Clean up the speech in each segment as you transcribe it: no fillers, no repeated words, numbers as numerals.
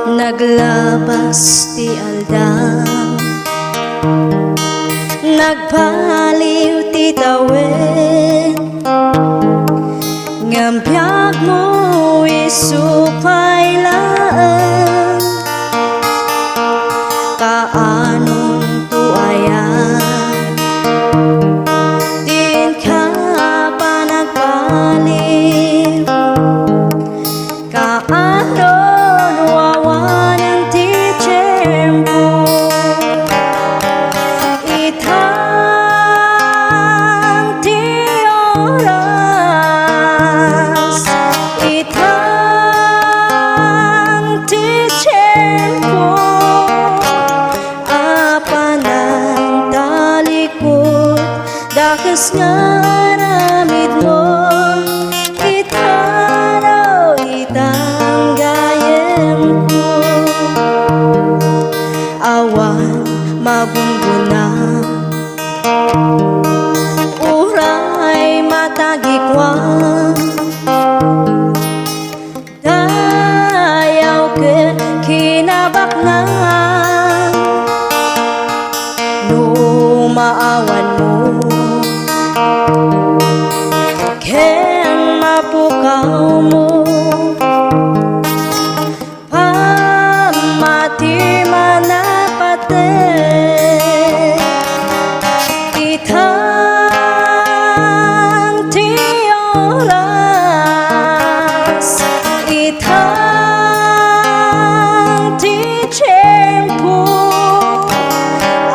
Naglabas ti aldam, nagpaliw ti tawid, ngam biyag mo isupay laan, kaanong tuayan, din ka pa nagpaliw, kaano dakas nga ramid mo, itaraw itang gayem ko. Awan mabunggunang, uray matagikwang, dayaw ke kinabaknang, lumaawan mo, ken mapukaw mo, pamati manapate, itang ti oras, itang ti tiyempo,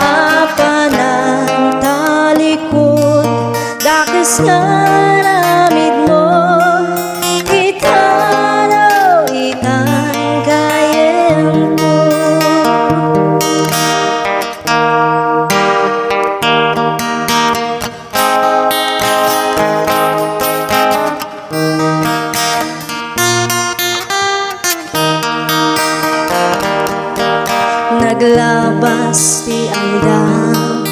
apanang talikod, dakas nga ramid mo, itaraw itang gayem ko. Naglabas ti aldam,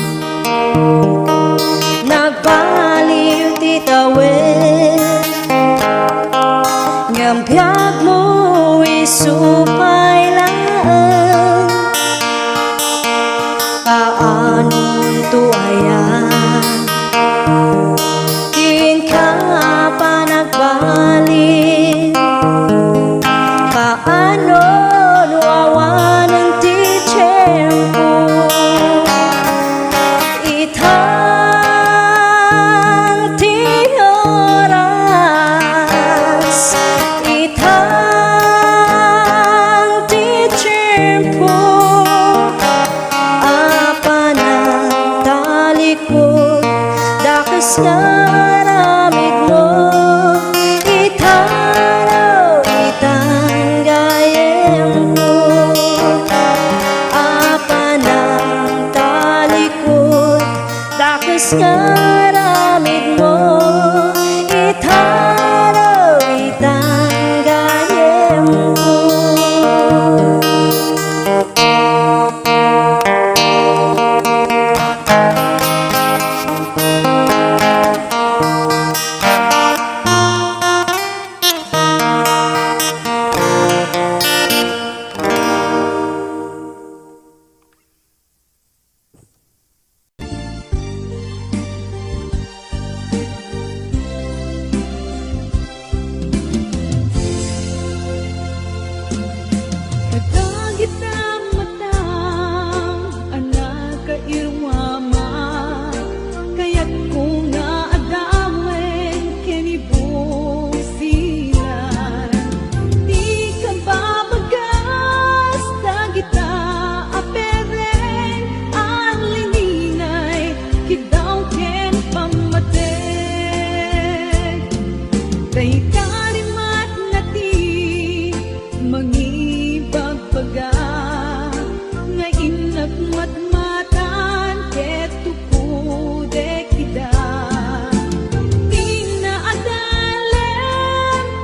nagpaliw ti tawid, ngam biyag mo isupay laan, kaanong tuayan, din ka pa nagbalik, kaano nuawan ang ti tiyempo, itang ti oras, itang ti tiyempo, apanang talikod, dakas nga ramid mo, itaraw itang gayem ko, apanang talikod, dakas nga ramid mo, itaraw itang gayem ko.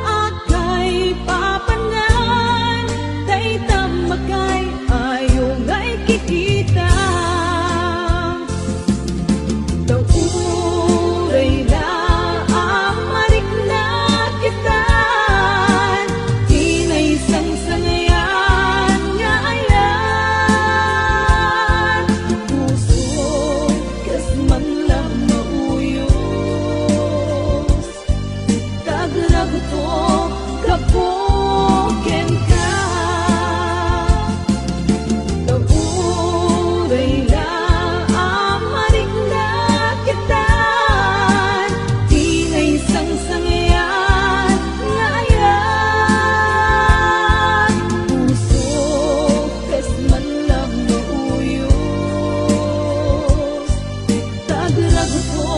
Aka to kapuken ka. Kauray na amarik na kitan, di na isang sangyan nga ayan. Puso kas man lang mauyos, tagrag to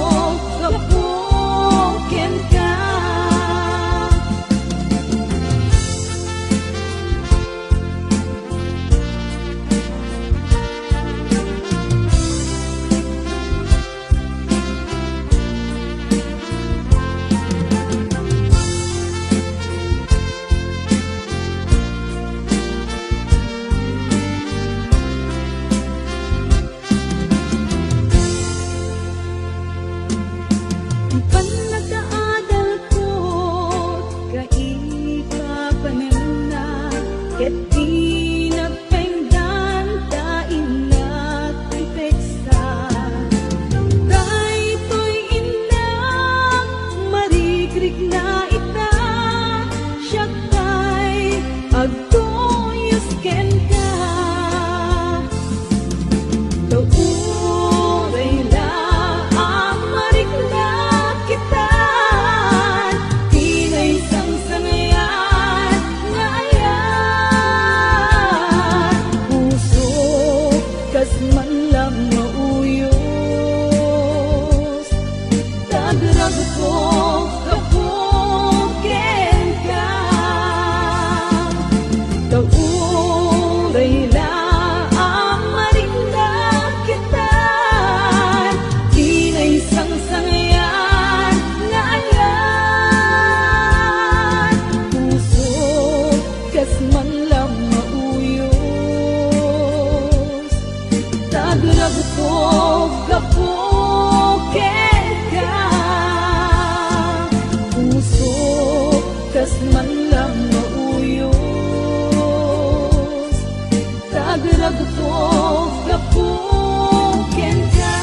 kapuken ka. Ang panagkaadal ko kaikapanem na, ket di nagpainggan dain na tipeksa. Daytoy inang marigrig na ita, siya kay agtoyos ken ka. Kauray na amarik na kitan, di na isang sangyan nga ayan. Puso kas man lang mauyos, tagrag to kapuken ka. Kauray na amarik na kitan, di na isang sangyan nga ayan. Puso kas man lang mauyos, tagrag to kapuken ka. Puso kas man lang mauyos, tagrag to kapuken ka.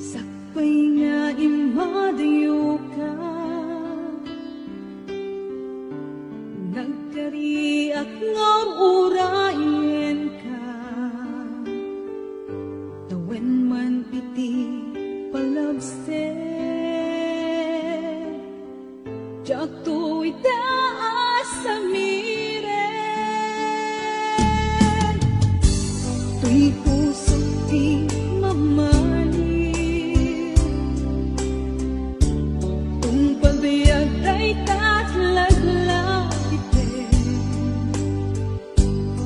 Sakpay nga imadayo ka, nagkariak nga urayen ka. Tawen man iti palagser, jak to itaas sa miren. Tuy puso di mamahalin, kung pabiyag ay tatlaglag itin.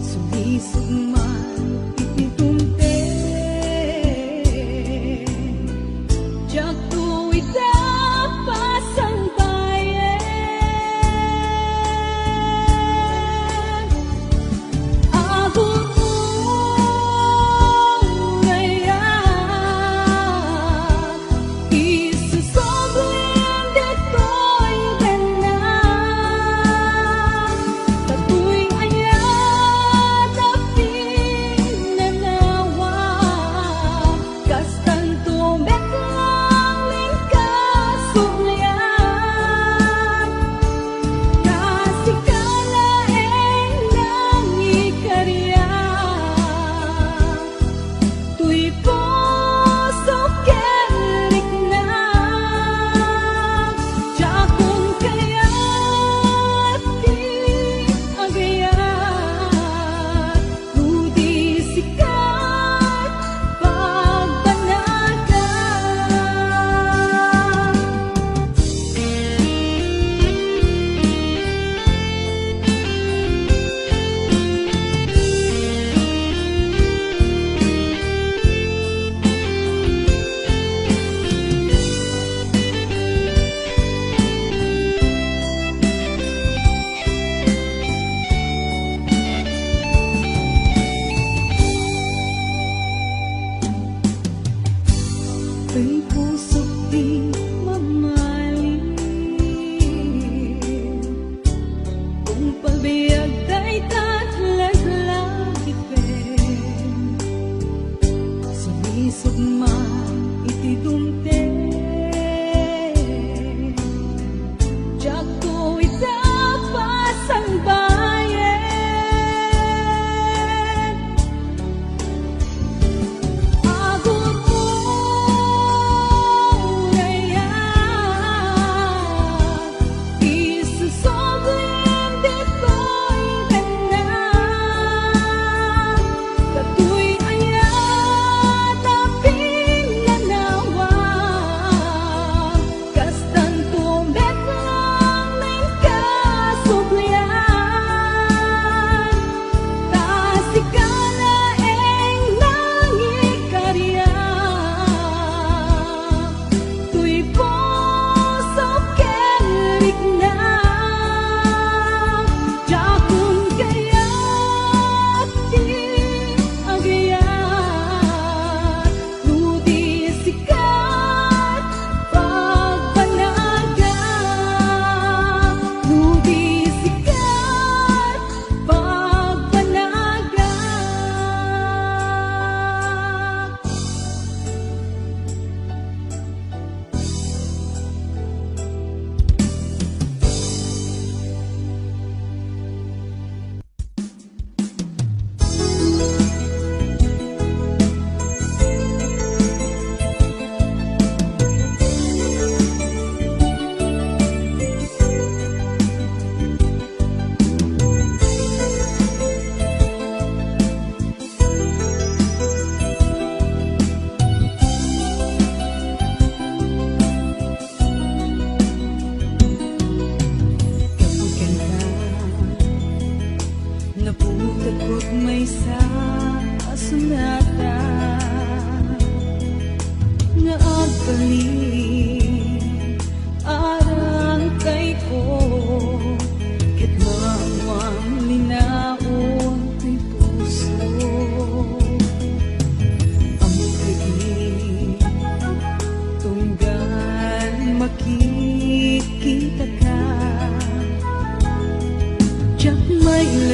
Sulisog man ititumpen, jak to itapasang bayan.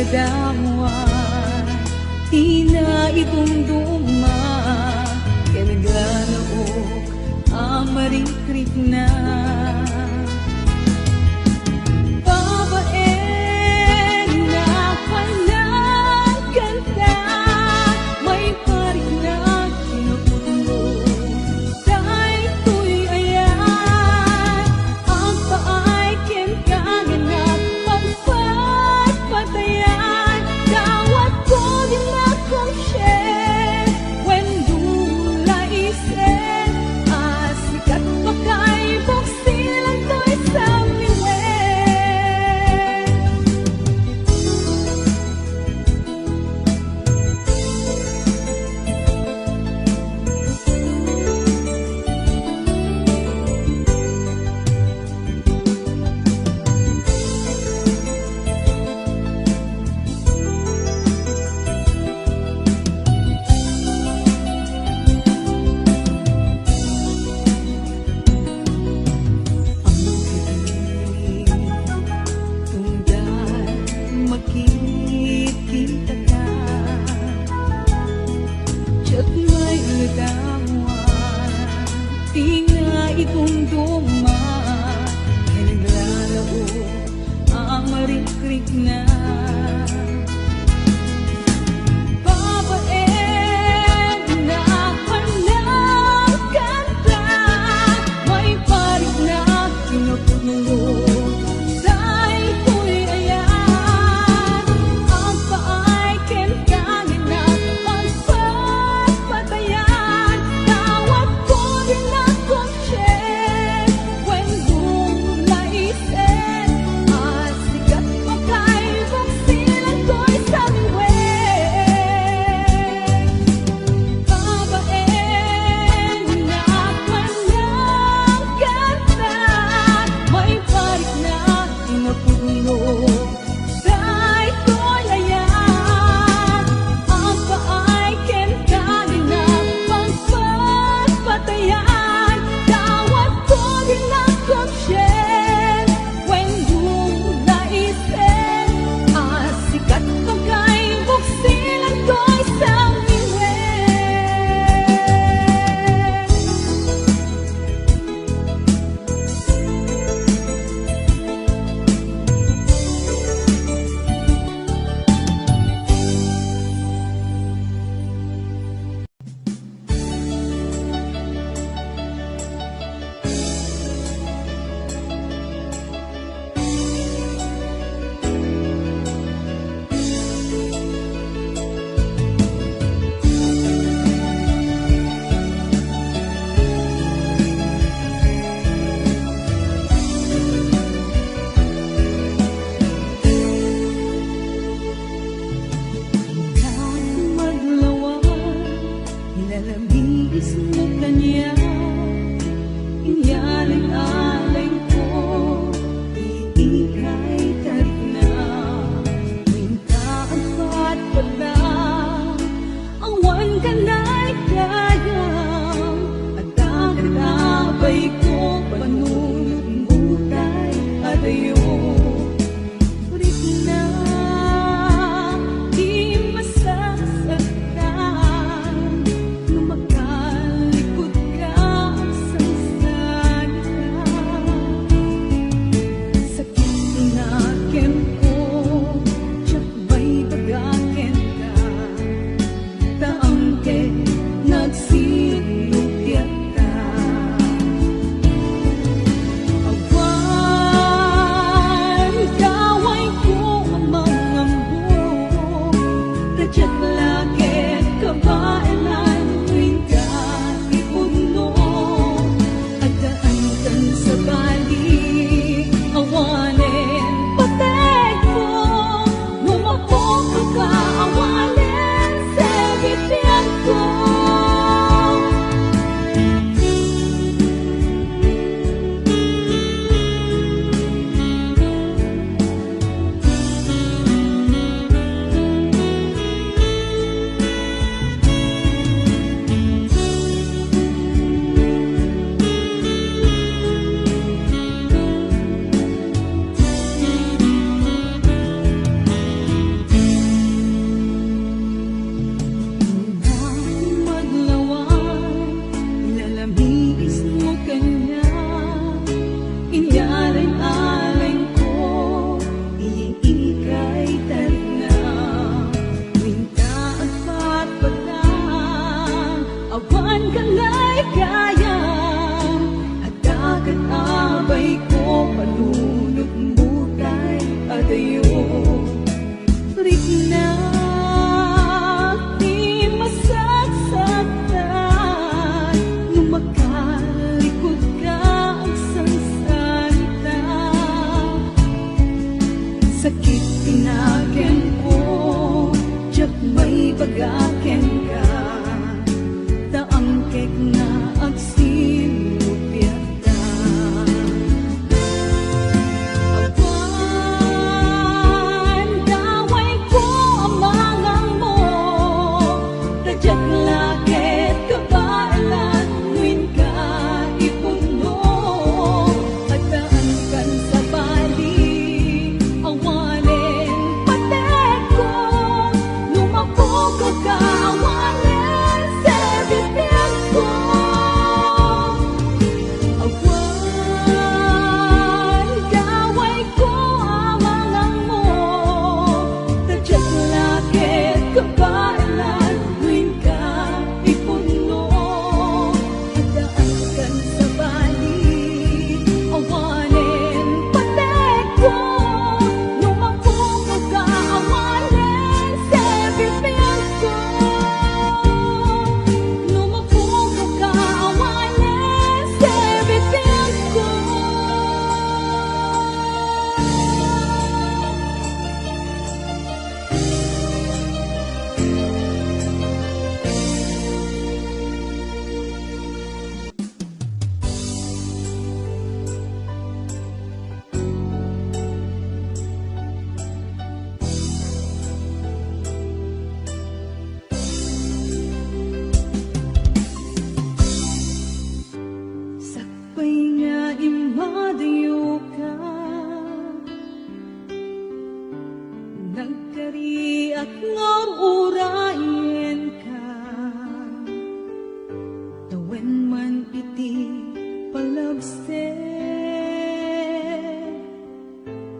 gadawan tina idumduma kanaganaok amarikrip na babae na panagkanta may parik na kinukulo dahil ko'y ayan ang paay kinkanganak pagpatpatayan dawat ko din akong share when dula isen asikat pa kay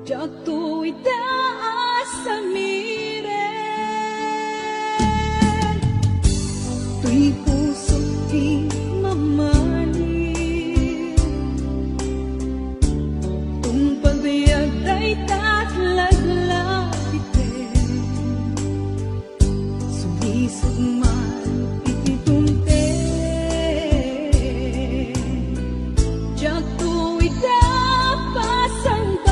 jak tu itaas sa miren, tuy puso di mamani, tung pagbiag ay tatlaglapitin, sumisog man ititunte, jak tu itapasan tayo.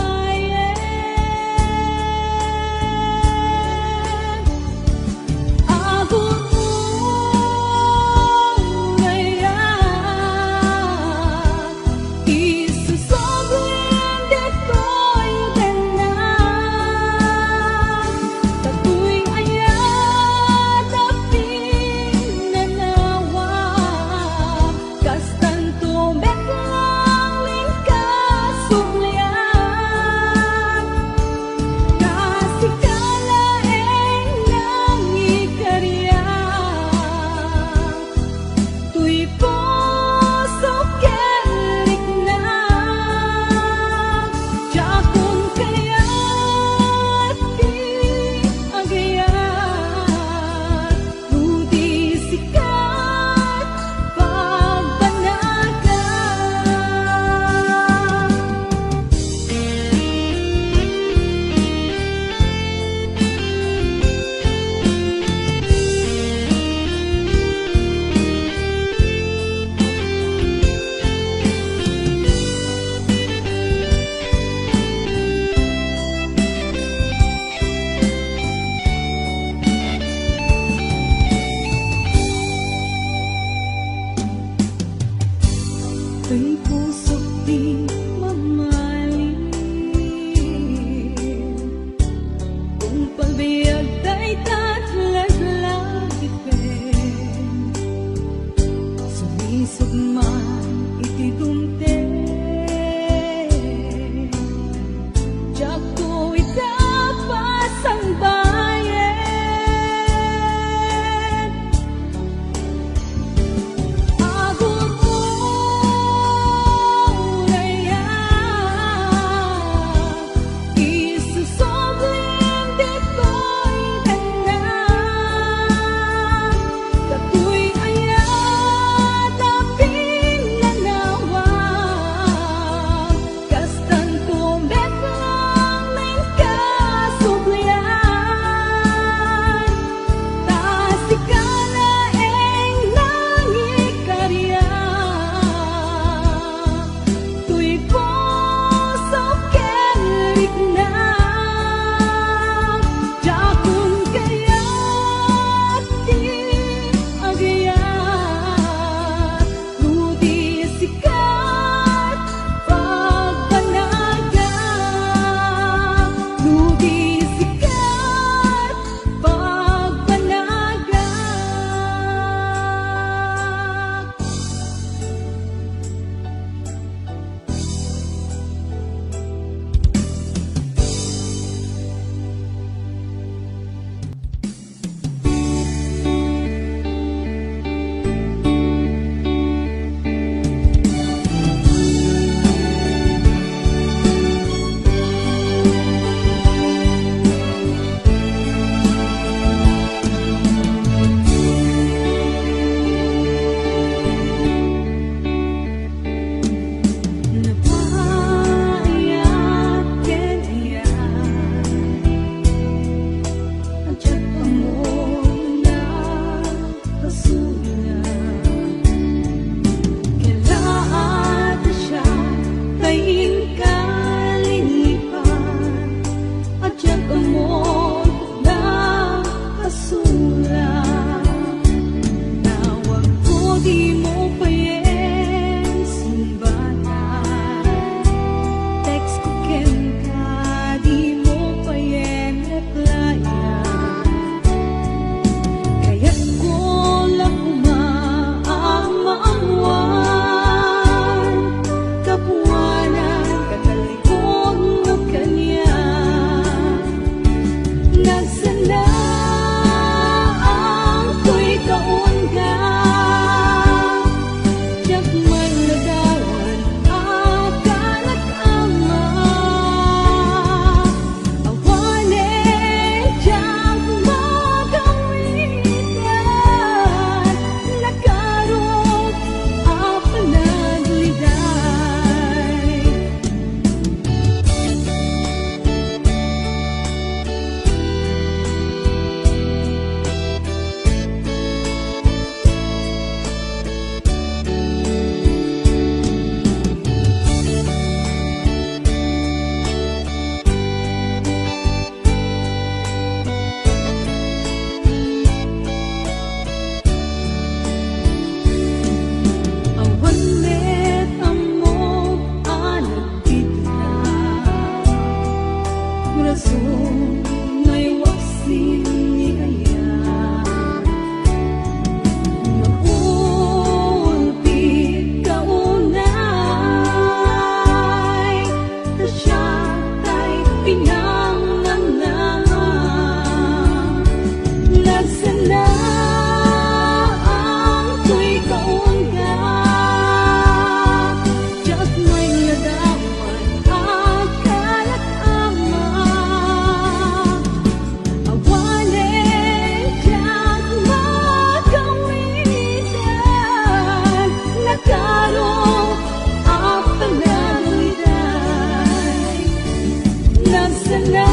nagsala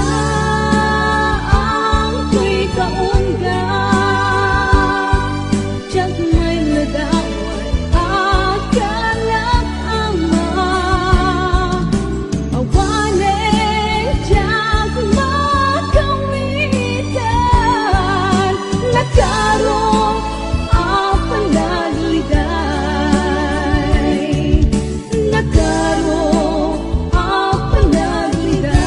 ang ko'y kaungga, tiyak may ladawat akalat ama. Awanin tiyak makawitan, nagkaroon ang panagligay, nagkaroon ang panagligay.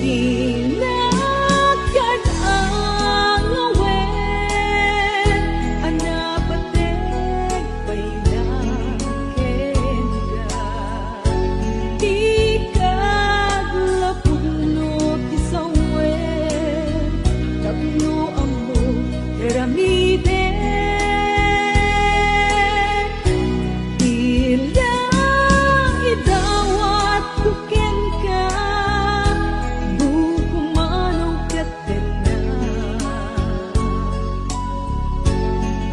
Tinagad ang awit, anapatig pailakin ka. Ikag lapugno kisawin, tapno amo karamiden. Ilang idawat kuken ka, bukumanong katena.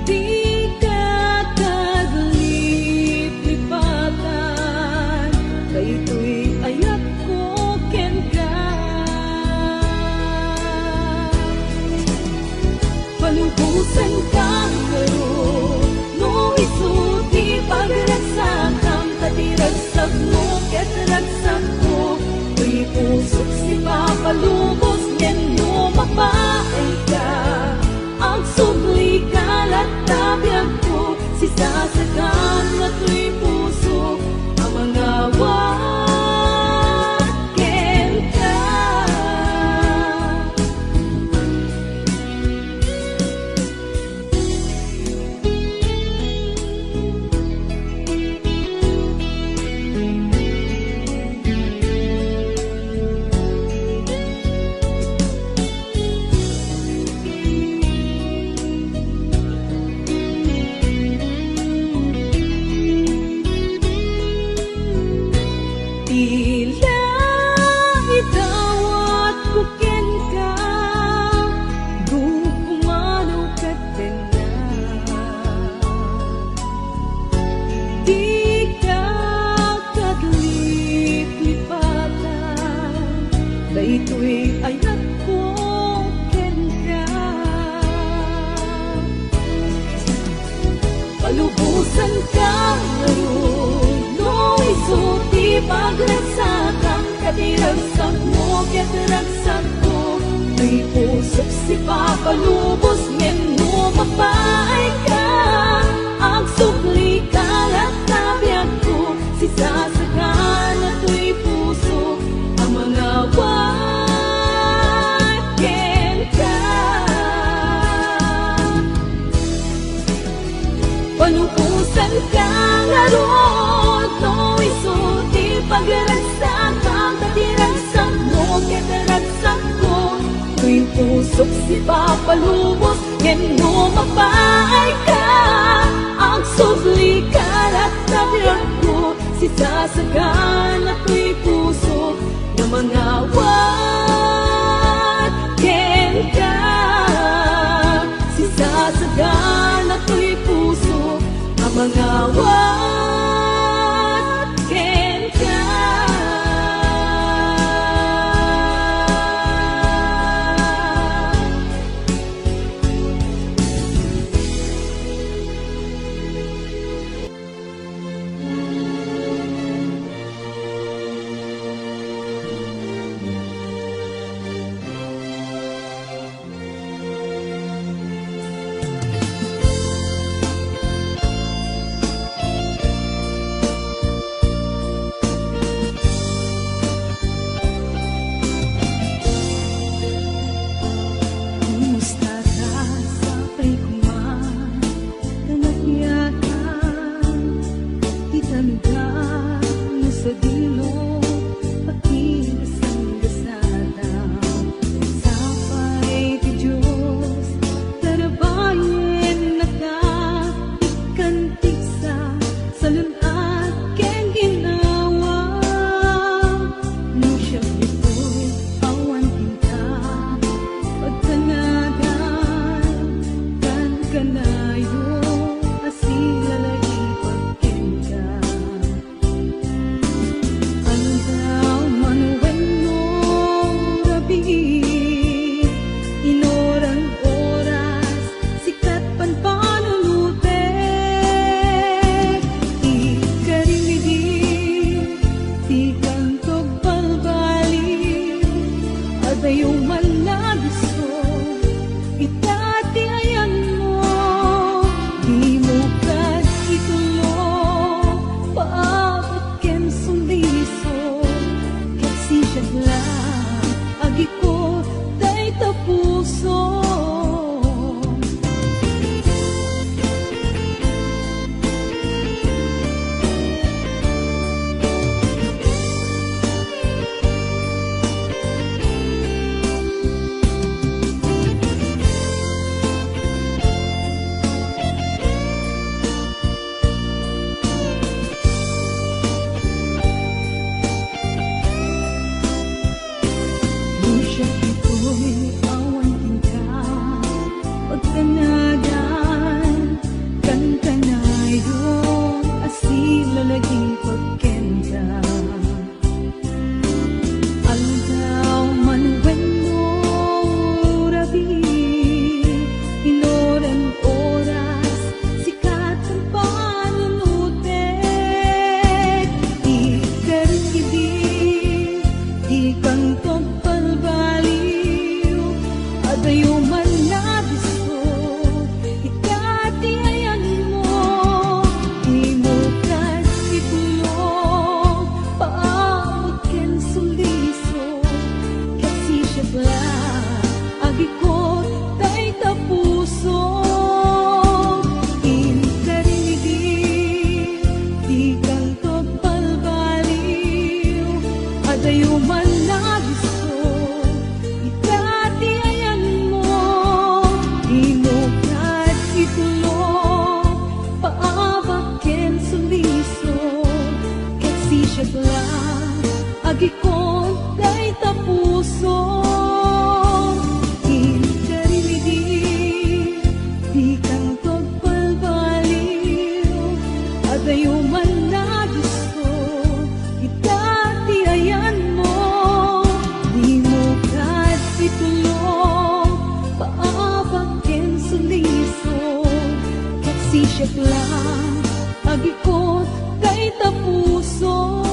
Di ka taglip-lipatan, kayto'y ayat ko ken ka. Palubusan kang karoon, no isuti pagragsakan, katiragsak mo ket ragsak ko. Tuy pusok si papalubos, ngen no mapaay ka. Ang subli kalat tabiyag ko, si sasagan na tuy pusok, ang mga waken ka. Tila idawat kuken ka, bukumano katena. Di ka kadlip-lipatan, daytoy ayat ko ken ka. Palubusan ka ngayon, no isuti pagragsakan, katiragsak mo ket ragsak ko. Tuy pusok si papalubos, ngen no mapaay ka. Ang subli kalat tabiyag ko, si sasagan na tuy pusok, ang mga waken ka. Palubusan ka ngayon, no isuti pagragsakan, katiragsak mo ket ragsak ko. Tuy pusok si papalubos, ngen no mapaay ka. Ang subli kalat tabiyag ko, si sasagan na tuy pusok, ng mga waken ka. Si sasagan na tuy pusok, ang mga waken ka. adayo man na gusto, itati ayan mo, di mo kahit itulog, paabaken suliso, kasi siya lang, agikon kay tapuso. Di kang pagpalbaliw, adayo man na gusto, itati ayan mo, di mo kahit itulong, paabaken suliso, kasi siya lang, agikot kay tapuso.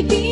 ibig